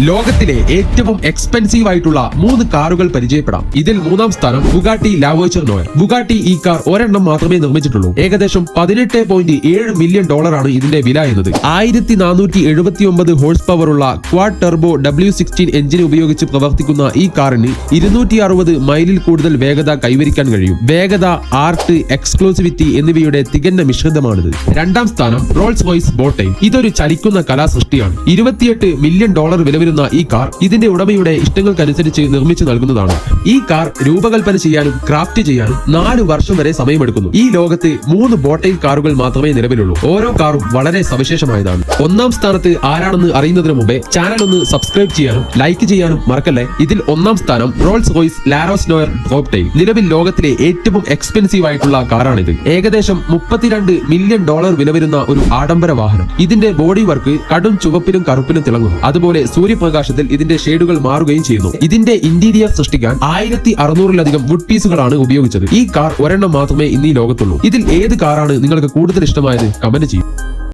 ലോകത്തിലെ ഏറ്റവും എക്സ്പെൻസീവ് ആയിട്ടുള്ള 3 കാറുകൾ പരിചയപ്പെടാം. ഇതിൽ 3-ാം സ്ഥാനം ബുഗാട്ടി ലാവേച്ചർ നോയർ. ബുഗാട്ടി ഈ കാർ ഒരെണ്ണം മാത്രമേ നിർമ്മിച്ചിട്ടുള്ളൂ. ഏകദേശം $18.7 മില്യൺ ആണ് ഇതിന്റെ വില എന്നത്. 1479 ഹോഴ്സ് പവർ ഉള്ള ക്വാഡ് ടെർബോ W16 എഞ്ചിൻ ഉപയോഗിച്ച് പ്രവർത്തിക്കുന്ന ഈ കാറിന് 260 മൈലിൽ കൂടുതൽ വേഗത കൈവരിക്കാൻ കഴിയും. വേഗത, ആർട്ട്, എക്സ്ക്ലൂസിവിറ്റി എന്നിവയുടെ തികഞ്ഞ മിശ്രിതമാണിത്. 2-ാം സ്ഥാനം റോൾസ് റോയ്സ് ബോട്ടൈൻ. ഇതൊരു ചലിക്കുന്ന കലാസൃഷ്ടിയാണ്. $28 മില്യൺ വില വരുന്ന ഈ കാർ ഇതിന്റെ ഉടമയുടെ ഇഷ്ടങ്ങൾക്കനുസരിച്ച് നിർമ്മിച്ചു നൽകുന്നതാണ്. ഈ കാർ രൂപകൽപ്പന ചെയ്യാനും ക്രാഫ്റ്റ് ചെയ്യാനും 4 വർഷം വരെ സമയമെടുക്കുന്നു. ഈ ലോകത്ത് 3 ബോട്ടൈൽ കാറുകൾ മാത്രമേ നിലവിലുള്ളൂ. ഓരോ കാറും വളരെ സവിശേഷമായതാണ്. 1-ാം സ്ഥാനത്ത് ആരാണെന്ന് അറിയുന്നതിന് മുമ്പേ ചാനൽ ഒന്ന് സബ്സ്ക്രൈബ് ചെയ്യാനും ലൈക്ക് ചെയ്യാനും മറക്കല്ലേ. ഇതിൽ 1-ാം സ്ഥാനം റോൾസ് റോയ്സ് ലാരോസ് നോയർ ബോട്ടൈൽ. നിലവിൽ ലോകത്തിലെ ഏറ്റവും എക്സ്പെൻസീവ് ആയിട്ടുള്ള കാറാണിത്. ഏകദേശം $32 മില്യൺ വില വരുന്ന ഒരു ആഡംബര വാഹനം. ഇതിന്റെ ബോഡി വർക്ക് കടും ചുവപ്പിലും കറുപ്പിലും തിളങ്ങും. അതുപോലെ സൂര്യപ്രകാശത്തിൽ ഇതിന്റെ ഷെയ്ഡുകൾ മാറുകയും ചെയ്യുന്നു. ഇതിന്റെ ഇന്റീരിയർ സൃഷ്ടിക്കാൻ 1600-ലധികം വുഡ് പീസുകളാണ് ഉപയോഗിച്ചത്. ഈ കാർ ഒരെണ്ണം മാത്രമേ ഇന്ന് ഈ ലോകത്തുള്ളൂ. ഇതിൽ ഏത് കാറാണ് നിങ്ങൾക്ക് കൂടുതൽ ഇഷ്ടമായത്? കമന്റ് ചെയ്യും.